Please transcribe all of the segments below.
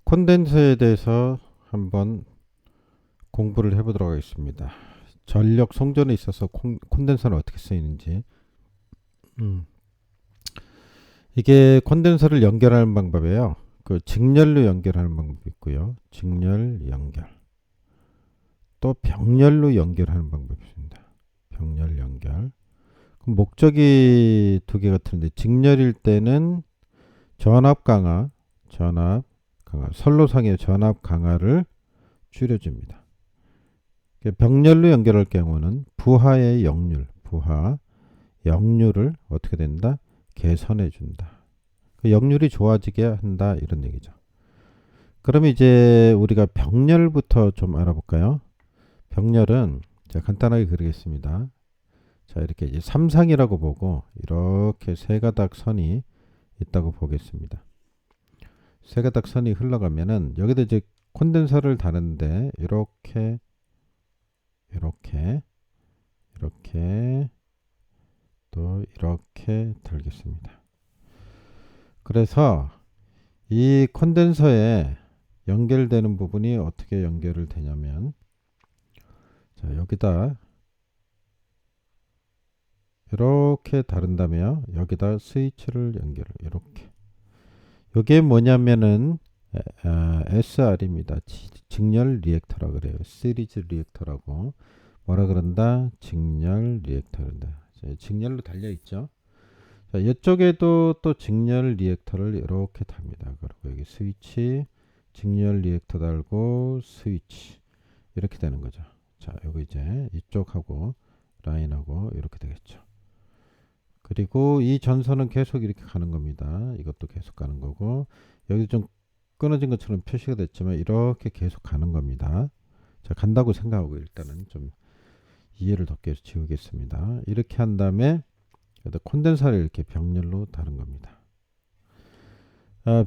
콘덴서에 대해서 한번 공부를 해보도록 하겠습니다. 전력 송전에 있어서 콘덴서는 어떻게 쓰이는지. 음. 이게 콘덴서를 연결하는 방법이에요. 그 직렬로 연결하는 방법이 있고요. 직렬 연결. 또 병렬로 연결하는 방법이 있습니다. 병렬 연결. 그럼 목적이 두 개 같은데 직렬일 때는 전압 강화, 선로상의 전압 강화를 줄여줍니다. 병렬로 연결할 경우는 부하의 역률을 어떻게 된다? 개선해 준다. 그 역률이 좋아지게 한다 이런 얘기죠. 그럼 이제 우리가 병렬부터 좀 알아볼까요? 병렬은 제가 간단하게 그리겠습니다. 자, 이렇게 이제 삼상이라고 보고 이렇게 세 가닥 선이 있다고 보겠습니다. 세 가닥 선이 흘러가면은 여기다 이제 콘덴서를 다는데 이렇게 또 이렇게 달겠습니다. 그래서 이 콘덴서에 연결되는 부분이 어떻게 연결을 되냐면, 자, 여기다 이렇게 다른다며 여기다 스위치를 연결을 이렇게. 이게 뭐냐면은 SR입니다. 직렬 리액터라고 그래요. 시리즈 리액터라고. 뭐라 그런다? 직렬 리액터란다. 직렬로 달려 있죠. 자, 이쪽에도 또 직렬 리액터를 이렇게 답니다. 그리고 여기 스위치, 직렬 리액터 달고 스위치 이렇게 되는 거죠. 자, 여기 이제 이쪽하고 라인하고 이렇게 되겠죠. 그리고 이 전선은 계속 이렇게 가는 겁니다. 이것도 계속 가는 거고, 여기 좀 끊어진 것처럼 표시가 됐지만 이렇게 계속 가는 겁니다. 자, 간다고 생각하고 일단은 좀 이해를 돕기 위해서 지우겠습니다. 이렇게 한 다음에 콘덴서를 이렇게 병렬로 다른 겁니다.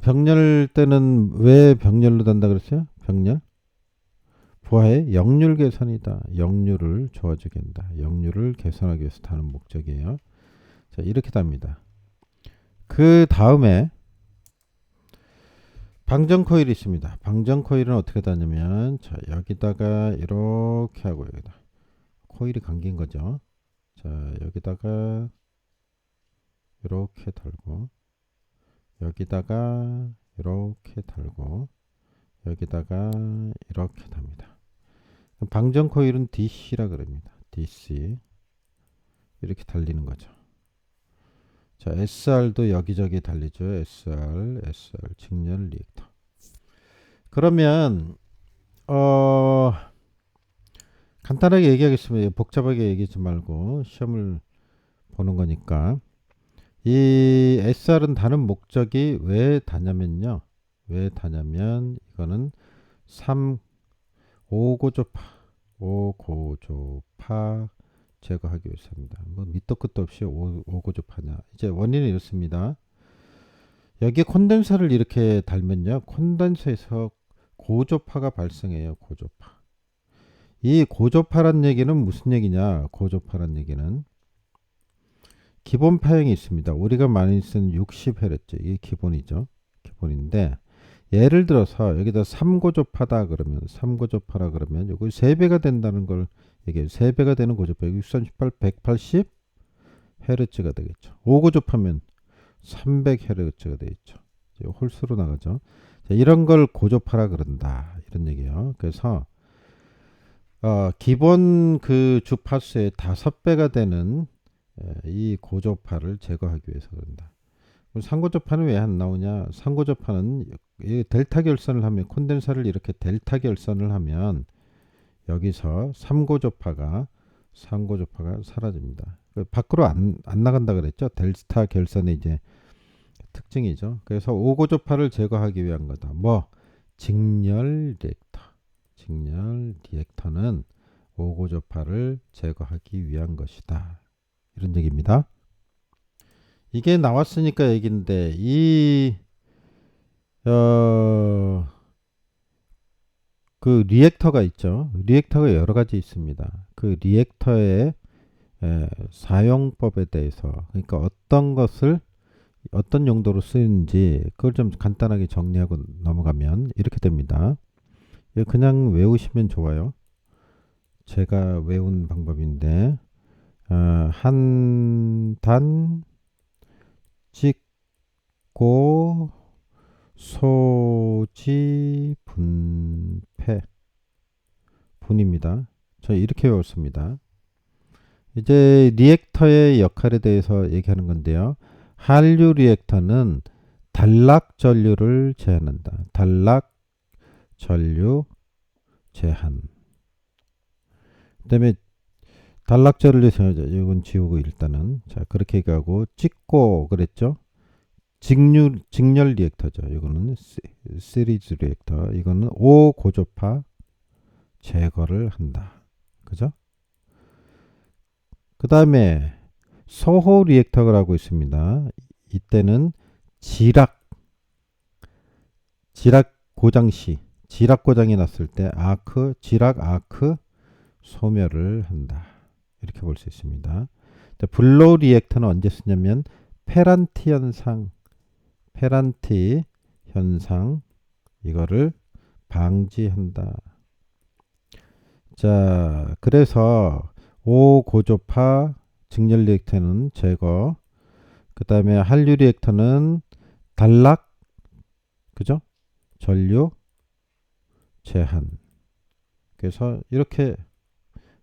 병렬 때는 왜 병렬로 단다 그랬어요? 병렬? 부하의 역률 개선이다. 역률을 좋아지게 한다. 역률을 개선하기 위해서 다는 목적이에요. 자, 이렇게 답니다. 그 다음에 방전 코일이 있습니다. 방전 코일은 어떻게 다냐면, 자, 여기다가 이렇게 하고 여기다 코일이 감긴 거죠. 자, 여기다가 이렇게 달고 여기다가 이렇게 달고 여기다가 이렇게 답니다. 방전 코일은 DC라 그럽니다. DC 이렇게 달리는 거죠. 자, SR도 여기저기 달리죠. SR 직렬 리액터. 그러면 간단하게 얘기하겠습니다. 복잡하게 얘기하지 말고 시험을 보는 거니까. 이 SR은 다른 목적이 왜 다냐면요. 왜 다냐면 이거는 5고조파 제거하기 위해서입니다. 뭐 밑도 끝도 없이 5고조파냐. 이제 원인은 이렇습니다. 여기 콘덴서를 이렇게 달면요. 콘덴서에서 고조파가 발생해요. 고조파. 이 고조파란 얘기는 무슨 얘기냐? 고조파란 얘기는 기본 파형이 있습니다. 우리가 많이 쓰는 60Hz 이게 기본이죠. 기본인데 예를 들어서 여기다 3고조파다 그러면 3고조파라 그러면 요거 3배가 된다는 걸 얘기해요. 3배가 되는 고조파 638 180 Hz가 되겠죠. 5고조파면 300Hz가 되겠죠. 홀수로 나가죠. 자, 이런 걸 고조파라 그런다 이런 얘기예요. 그래서 기본 그 주파수의 5배가 되는 이 고조파를 제거하기 위해서 그런다. 상고조파는 왜 안 나오냐? 상고조파는 델타 결선을 하면 콘덴서를 이렇게 델타 결선을 하면 여기서 3고조파가 사라집니다. 밖으로 안 나간다 그랬죠? 델타 결선의 이제 특징이죠. 그래서 5고조파를 제거하기 위한 거다. 뭐 직렬 리액터는 5고조파를 제거하기 위한 것이다. 이런 얘기입니다. 이게 나왔으니까 얘기인데 그 리액터가 있죠. 리액터가 여러 가지 있습니다. 그 리액터의 사용법에 대해서, 그러니까 어떤 것을 어떤 용도로 쓰는지 그걸 좀 간단하게 정리하고 넘어가면 이렇게 됩니다. 이거 그냥 외우시면 좋아요. 제가 외운 방법인데 한 단 찍고 소지 분패 분입니다. 저 이렇게 외웠습니다. 이제 리액터의 역할에 대해서 얘기하는 건데요. 한류 리액터는 단락 전류를 제한한다. 단락 전류 제한. 그다음에 단락 전류 제한. 이건 지우고 일단은 자 그렇게 얘기하고 찍고 그랬죠. 직렬 리액터죠. 이거는 시리즈 리액터. 이거는 5고조파 제거를 한다. 그죠? 그 다음에 소호 리액터라고 있습니다. 이때는 지락 고장 시 지락 고장이 났을 때 지락 아크 소멸을 한다. 이렇게 볼 수 있습니다. 블로우 리액터는 언제 쓰냐면 페란티 현상 이거를 방지한다. 자, 그래서 5고조파 직렬 리액터는 제거. 그 다음에 한류 리액터는 단락, 그죠? 전류 제한. 그래서 이렇게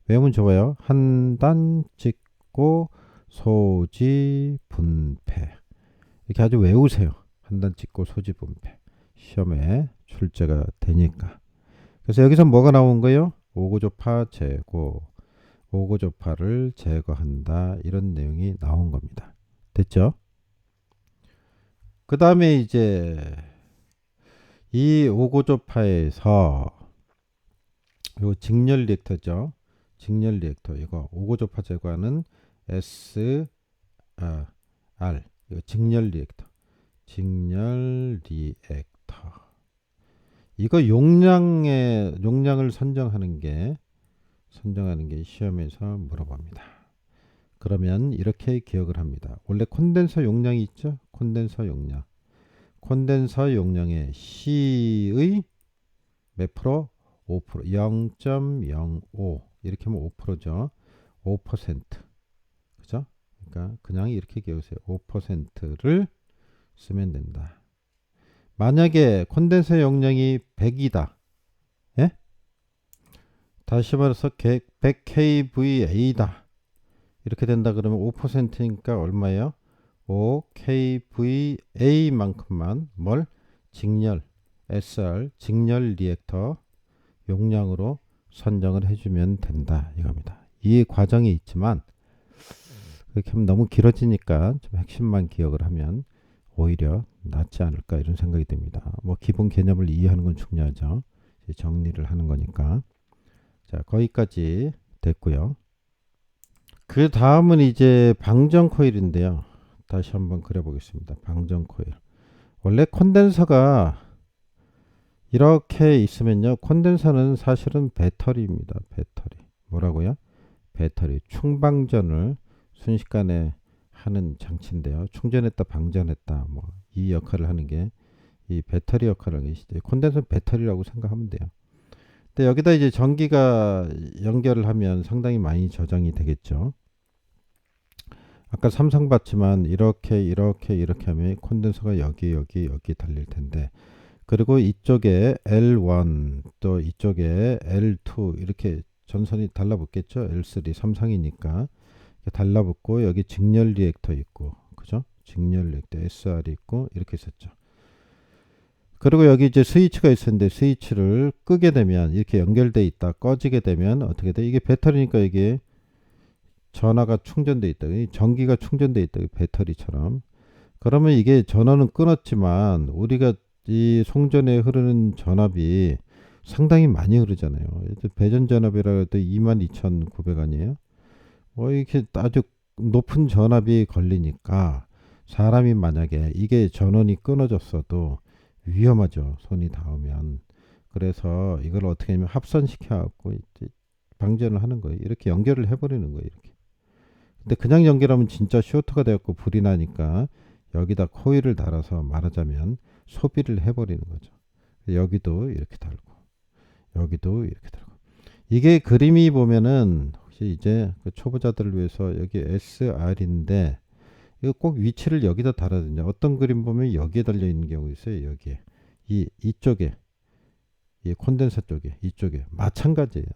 외우면 좋아요. 한 단 찍고 소지 분패. 이렇게 아주 외우세요. 한 단 찍고 소지 분패. 시험에 출제가 되니까. 그래서 여기서 뭐가 나온 거예요? 5고조파 제거. 5고조파를 제거한다. 이런 내용이 나온 겁니다. 됐죠? 그 다음에 이제 이 5고조파에서 요 직렬 리액터죠. 직렬 리액터 이거 5고조파 제거하는 SR 이거 직렬 리액터. 이거 용량을 선정하는 게 시험에서 물어봅니다. 그러면 이렇게 기억을 합니다. 원래 콘덴서 용량이 있죠? 콘덴서 용량의 C의 몇 프로? 5%, 0.05 이렇게 하면 5%죠. 5%. 그죠? 그러니까 그냥 이렇게 기억하세요. 5%를 쓰면 된다. 만약에 콘덴서 용량이 100이다. 예? 다시 말해서 100kVA다. 이렇게 된다 그러면 5%니까 얼마예요? 5kVA만큼만 SR 직렬 리액터 용량으로 선정을 해주면 된다 이겁니다. 이 과정이 있지만 그렇게 하면 너무 길어지니까 좀 핵심만 기억을 하면 오히려 낫지 않을까 이런 생각이 듭니다. 뭐 기본 개념을 이해하는 건 중요하죠. 정리를 하는 거니까. 자, 거기까지 됐고요. 그 다음은 이제 방전 코일인데요. 다시 한번 그려보겠습니다. 방전 코일. 원래 콘덴서가 이렇게 있으면요. 콘덴서는 사실은 배터리입니다. 배터리. 뭐라고요? 배터리. 충방전을 순식간에 하는 장치인데요. 충전했다 방전했다 뭐 이 역할을 하는 게 이 배터리 역할을 하는 게 콘덴서 배터리라고 생각하면 돼요. 근데 여기다 이제 전기가 연결을 하면 상당히 많이 저장이 되겠죠. 아까 삼성 봤지만 이렇게 하면 콘덴서가 여기 달릴 텐데 그리고 이쪽에 L1 또 이쪽에 L2 이렇게 전선이 달라붙겠죠. L3 삼성이니까 달라붙고 여기 직렬 리액터 있고 그죠? 직렬 리액터 SR이 있고 이렇게 있었죠. 그리고 여기 이제 스위치가 있었는데 스위치를 끄게 되면 이렇게 연결돼 있다 꺼지게 되면 어떻게 돼? 이게 배터리니까 이게 전화가 충전돼 있다. 전기가 충전돼 있다. 배터리처럼. 그러면 이게 전원은 끊었지만 우리가 이 송전에 흐르는 전압이 상당히 많이 흐르잖아요. 배전 전압이라 해도 22,900 아니에요? 뭐 이렇게 아주 높은 전압이 걸리니까 사람이 만약에 이게 전원이 끊어졌어도 위험하죠. 손이 닿으면. 그래서 이걸 어떻게 하면 합선시켜 갖고 방전을 하는 거예요. 이렇게 연결을 해버리는 거예요. 이렇게. 근데 그냥 연결하면 진짜 쇼트가 되었고 불이 나니까 여기다 코일을 달아서 말하자면 소비를 해버리는 거죠. 여기도 이렇게 달고 여기도 이렇게 달고 이게 그림이 보면은 혹시 이제 그 초보자들을 위해서 여기 SR인데 이거 꼭 위치를 여기다 달아야 되냐. 어떤 그림 보면 여기에 달려 있는 경우 있어요. 여기에 이쪽에 이 콘덴서 쪽에 이쪽에 마찬가지예요.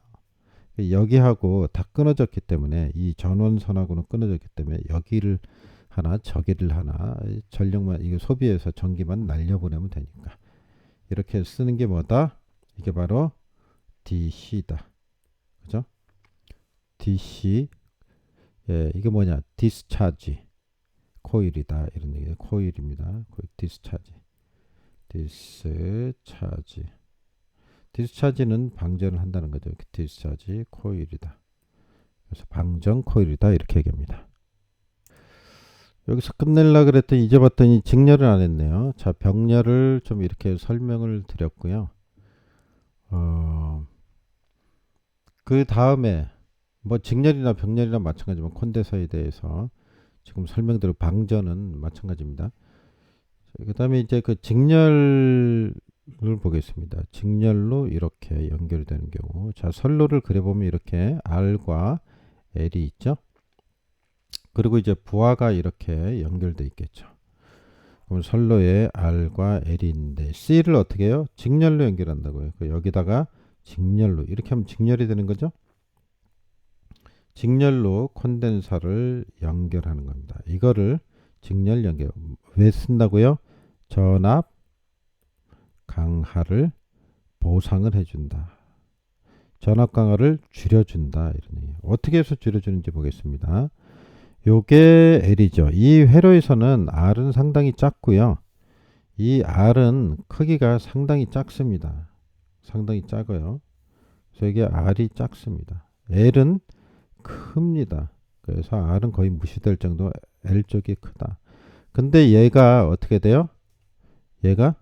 여기하고 다 끊어졌기 때문에 이 전원선하고는 끊어졌기 때문에 여기를 하나 저기를 하나 전력만 이거 소비해서 전기만 날려보내면 되니까 이렇게 쓰는 게 뭐다? 이게 바로 DC다. 그죠? DC 이게 뭐냐? 디스차지 코일이다 이런 얘기예요. 코일입니다. 디스차지 디스차지는 방전을 한다는 거죠. 디스차지 코일이다. 그래서 방전 코일이다 이렇게 얘기합니다. 여기서 끝낼라 그랬더니 이제 봤더니 직렬을 안 했네요. 자, 병렬을 좀 이렇게 설명을 드렸고요. 그 다음에 뭐 직렬이나 병렬이나 마찬가지지만 콘덴서에 대해서 지금 설명드린 방전은 마찬가지입니다. 그 다음에 이제 그 직렬을 보겠습니다. 직렬로 이렇게 연결되는 경우 자 선로를 그려보면 이렇게 R과 L이 있죠. 그리고 이제 부하가 이렇게 연결되어 있겠죠. 그럼 선로에 R과 L이 있는데 C를 어떻게 해요? 직렬로 연결한다고요. 여기다가 직렬로 이렇게 하면 직렬이 되는 거죠. 직렬로 콘덴서를 연결하는 겁니다. 이거를 직렬 연결 왜 쓴다고요? 전압 강하를 보상을 해준다. 전압 강하를 줄여준다. 이런 얘기. 어떻게 해서 줄여주는지 보겠습니다. 요게 L이죠. 이 회로에서는 R은 상당히 작고요. 이 R은 크기가 상당히 작습니다. 상당히 작아요. 그래서 이게 R이 작습니다. L은 큽니다. 그래서 R은 거의 무시될 정도 L 쪽이 크다. 근데 얘가 어떻게 돼요? 얘가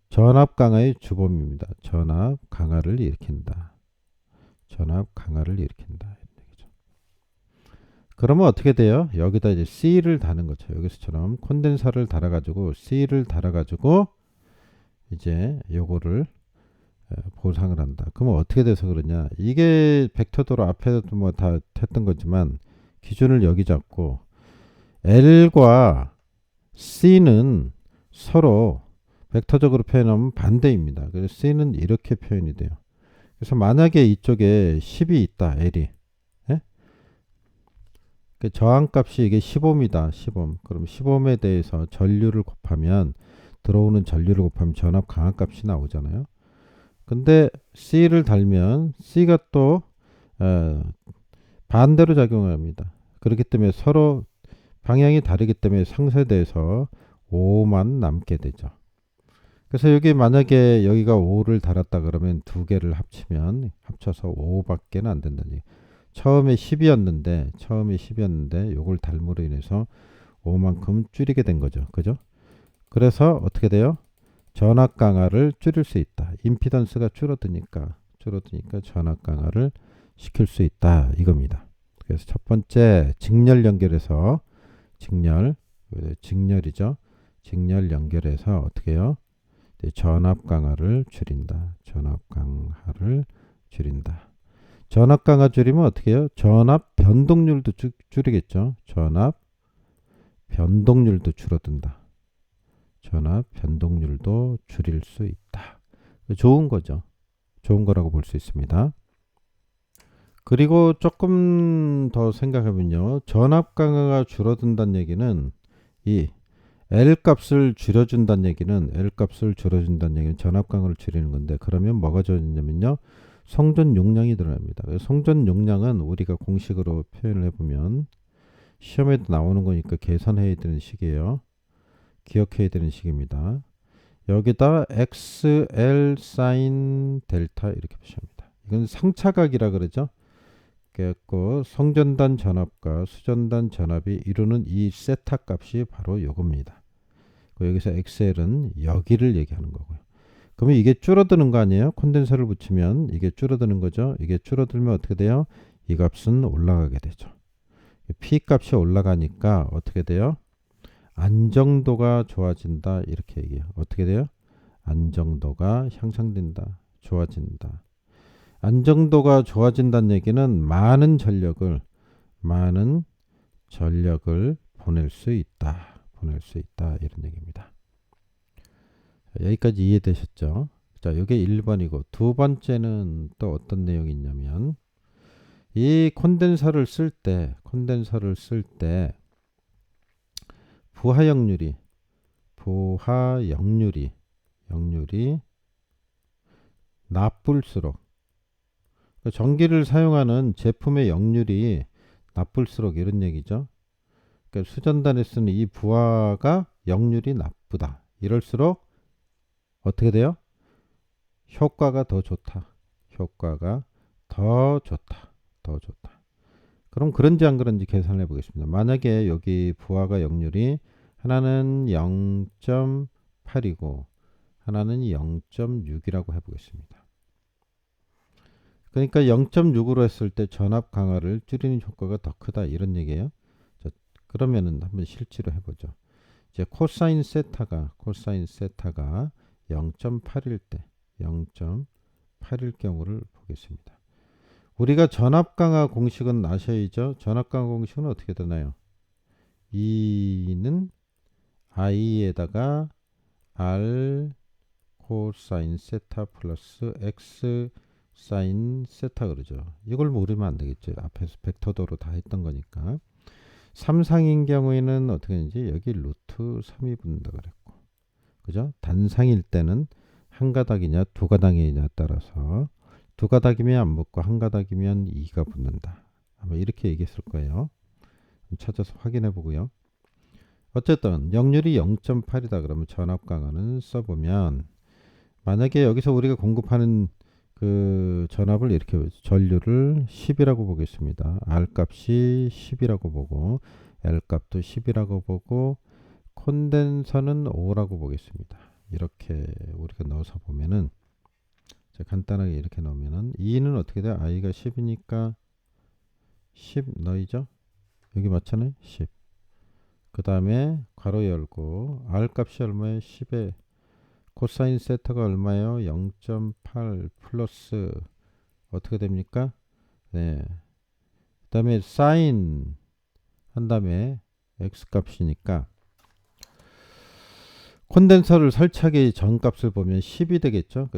전압 강하의 주범입니다. 전압 강하를 일으킨다. 전압 강하를 일으킨다. 그러면 어떻게 돼요? 여기다 이제 C를 다는 거죠. 여기서처럼 콘덴서를 달아가지고 C를 달아가지고 이제 요거를 보상을 한다. 그러면 어떻게 돼서 그러냐? 이게 벡터도로 앞에도 뭐 다 했던 거지만 기준을 여기 잡고 L과 C는 서로 벡터적으로 표현하면 반대입니다. 그래서 C는 이렇게 표현이 돼요. 그래서 만약에 이쪽에 10이 있다. L이 예? 그 저항값이 이게 10ohm이다. 10ohm. 그럼 10ohm에 대해서 전류를 곱하면 들어오는 전류를 곱하면 전압 강하값이 나오잖아요. 근데 C를 달면 C가 또 반대로 작용을 합니다. 그렇기 때문에 서로 방향이 다르기 때문에 상쇄돼서 5만 남게 되죠. 그래서 여기 만약에 여기가 5를 달았다 그러면 두 개를 합쳐서 5밖에 안 된다는 얘기. 처음에 10이었는데 요걸 달므로 인해서 5만큼 줄이게 된 거죠. 그죠? 그래서 어떻게 돼요? 전압 강하를 줄일 수 있다. 임피던스가 줄어드니까 전압 강하를 시킬 수 있다. 이겁니다. 그래서 첫 번째 직렬 연결해서 직렬이죠. 직렬 연결해서 어떻게 해요? 전압 강하를 줄인다. 전압 강하를 줄인다. 전압 강하 줄이면 어떻게 해요? 전압 변동률도 줄이겠죠. 전압 변동률도 줄어든다. 전압 변동률도 줄일 수 있다. 좋은 거죠. 좋은 거라고 볼 수 있습니다. 그리고 조금 더 생각해보면요. 전압 강하가 줄어든다는 얘기는 이 L 값을 줄여준다는 얘기는 전압 강하를 줄이는 건데 그러면 뭐가 좋냐면요. 성전 용량이 늘어납니다. 성전 용량은 우리가 공식으로 표현을 해보면 시험에도 나오는 거니까 계산해야 되는 식이에요. 기억해야 되는 식입니다. 여기다 XL 사인 델타 이렇게 표시합니다. 이건 상차각이라 그러죠. 그래서 성전단 전압과 수전단 전압이 이루는 이 세타 값이 바로 요겁니다. 여기서 XL은 여기를 얘기하는 거고요. 그러면 이게 줄어드는 거 아니에요? 콘덴서를 붙이면 이게 줄어드는 거죠. 이게 줄어들면 어떻게 돼요? 이 값은 올라가게 되죠. P 값이 올라가니까 어떻게 돼요? 안정도가 좋아진다 이렇게 얘기해요. 어떻게 돼요? 안정도가 향상된다. 좋아진다. 안정도가 좋아진다는 얘기는 많은 전력을 보낼 수 있다. 보낼 수 있다. 이런 얘기입니다. 여기까지 이해되셨죠? 자, 이게 1번이고 두 번째는 또 어떤 내용이 있냐면 이 콘덴서를 쓸 때 부하역률이 나쁠수록 전기를 사용하는 제품의 역률이 나쁠수록 이런 얘기죠. 그러니까 수전단에 쓰는 이 부하가 역률이 나쁘다. 이럴수록 어떻게 돼요? 효과가 더 좋다. 효과가 더 좋다. 더 좋다. 그럼 그런지 안 그런지 계산해 보겠습니다. 만약에 여기 부하가 역률이 하나는 0.8이고 하나는 0.6이라고 해보겠습니다. 그러니까 0.6으로 했을 때 전압 강화를 줄이는 효과가 더 크다 이런 얘기예요. 자, 그러면은 한번 실제로 해보죠. 이제 코사인 세타가 0.8일 때 0.8일 경우를 보겠습니다. 우리가 전압 강화 공식은 아셔야죠. 전압 강화 공식은 어떻게 되나요? E는 I에다가 R 코사인 세타 플러스 X 사인 세타 그러죠. 이걸 모르면 안 되겠죠. 앞에서 벡터도로 다 했던 거니까. 3상인 경우에는 어떻게 되는지 여기 루트 3이 붙는다 그랬고. 그죠? 단상일 때는 한 가닥이냐 두 가닥이냐 따라서 두 가닥이면 안 붙고 한 가닥이면 2가 붙는다. 아마 이렇게 얘기했을 거예요. 찾아서 확인해 보고요. 어쨌든 역률이 0.8이다 그러면 전압 강화는 써보면 만약에 여기서 우리가 공급하는 그 전압을 이렇게 전류를 10이라고 보겠습니다. R 값이 10이라고 보고 L 값도 10이라고 보고 콘덴서는 5라고 보겠습니다. 이렇게 우리가 넣어서 보면은 간단하게 이렇게 넣으면은 E는 어떻게 돼요? I가 10이니까 10 넣이죠? 여기 맞잖아요? 10. 그 다음에 괄호 열고 R 값이 얼마예요? 10에 코사인 세타가 얼마예요? 0.8 플러스 어떻게 됩니까? 네. 그 다음에 사인 한 다음에 x 값이니까 콘덴서를 설치하기 전 값을 보면 10이 되겠죠.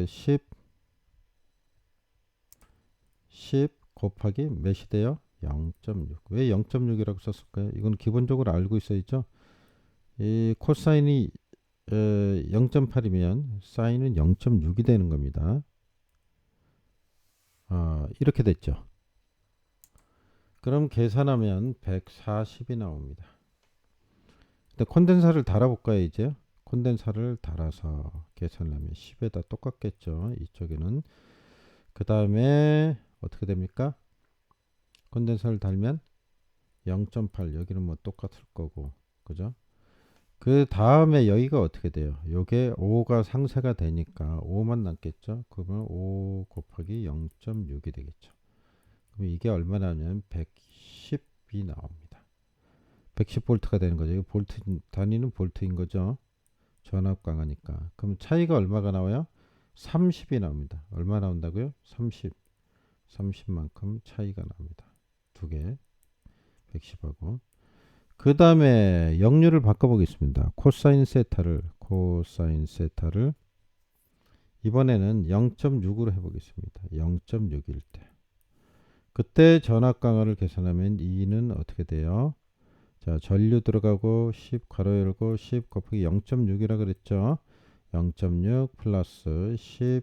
10 곱하기 몇이 돼요? 0.6. 왜 0.6이라고 썼을까요? 이건 기본적으로 알고 있어야죠. 이 코사인이 0.8이면 사인은 0.6이 되는 겁니다. 이렇게 됐죠. 그럼 계산하면 140이 나옵니다. 근데 콘덴서를 달아볼까요 이제? 콘덴서를 달아서 계산을 하면 10에다 똑같겠죠. 이쪽에는. 그 다음에 어떻게 됩니까? 콘덴서를 달면 0.8 여기는 뭐 똑같을 거고 그죠? 그 다음에 여기가 어떻게 돼요? 요게 5가 상쇄가 되니까 5만 남겠죠? 그러면 5 곱하기 0.6이 되겠죠. 그럼 이게 얼마나 하냐면 110이 나옵니다. 110볼트가 되는 거죠. 이 볼트 단위는 볼트인 거죠. 전압 강하니까. 그럼 차이가 얼마가 나와요? 30이 나옵니다. 얼마 나온다고요? 30. 30만큼 차이가 납니다. 두 개. 110하고. 그 다음에 역률을 바꿔보겠습니다. 코사인 세타를 이번에는 0.6으로 해보겠습니다. 0.6일 때. 그때 전압 강화를 계산하면 2는 어떻게 돼요? 자, 전류 들어가고 10 괄호 열고 10 곱하기 0.6이라 그랬죠. 0.6 플러스 10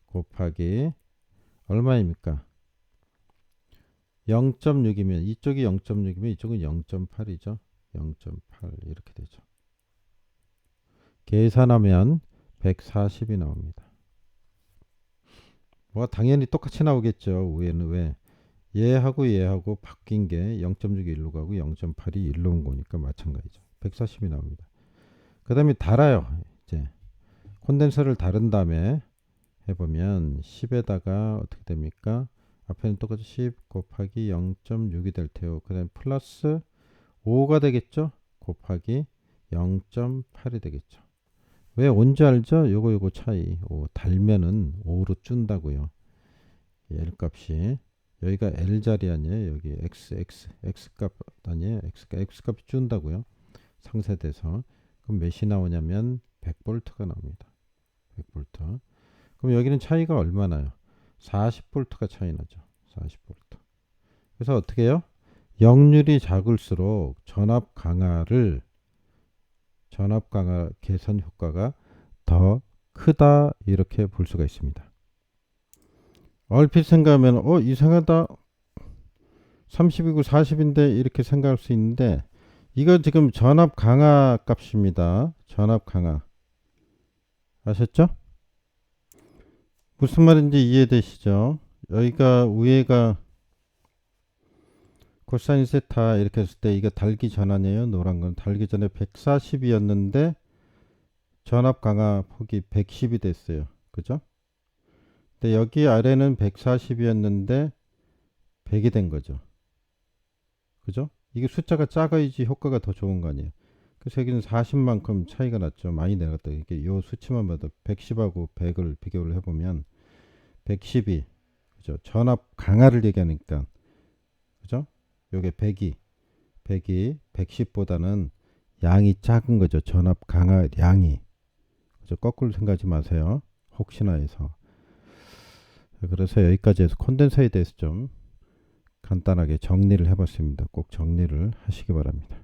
곱하기 얼마입니까? 0.6이면 이쪽이 0.6이면 이쪽은 0.8이죠. 0.8 이렇게 되죠. 계산하면 140이 나옵니다. 뭐 당연히 똑같이 나오겠죠. 위에는 왜? 얘하고 바뀐 게 0.6이 1로 가고 0.8이 1로 온 거니까 마찬가지죠. 140이 나옵니다. 그 다음에 달아요. 이제 콘덴서를 다른 다음에 해보면 10에다가 어떻게 됩니까? 앞에는 똑같이 10 곱하기 0.6이 될 테고 그 다음에 플러스 5가 되겠죠? 곱하기 0.8이 되겠죠. 왜 온지 알죠? 요거 차이. 달면은 5로 준다고요. L 값이 여기가 L 자리 아니에요. 여기 X 값 아니에요. X 값이 준다고요. 상쇄돼서. 그럼 몇이 나오냐면 100V가 나옵니다. 100V. 그럼 여기는 차이가 얼마나요? 40V가 차이 나죠. 40V. 그래서 어떻게 해요? 역률이 작을수록 전압 강화 개선 효과가 더 크다 이렇게 볼 수가 있습니다. 얼핏 생각하면 이상하다. 30이고 40인데 이렇게 생각할 수 있는데 이거 지금 전압 강화 값입니다. 전압 강화. 아셨죠? 무슨 말인지 이해되시죠? 여기가 위에가 코사인 세타 이렇게 했을 때 이게 달기 전 아니에요. 노란 건 달기 전에 140이었는데 전압 강화 폭이 110이 됐어요. 그죠? 근데 여기 아래는 140이었는데 100이 된 거죠. 그죠? 이게 숫자가 작아야지 효과가 더 좋은 거 아니에요. 그래서 여기는 40만큼 차이가 났죠. 많이 내렸다. 이게 요 수치만 봐도 110하고 100을 비교를 해보면 110이 그죠? 전압 강화를 얘기하니까 그죠? 요게 100이 110보다는 양이 작은 거죠. 전압 강화 양이. 그죠? 거꾸로 생각하지 마세요. 혹시나 해서. 그래서 여기까지 해서 콘덴서에 대해서 좀 간단하게 정리를 해봤습니다. 꼭 정리를 하시기 바랍니다.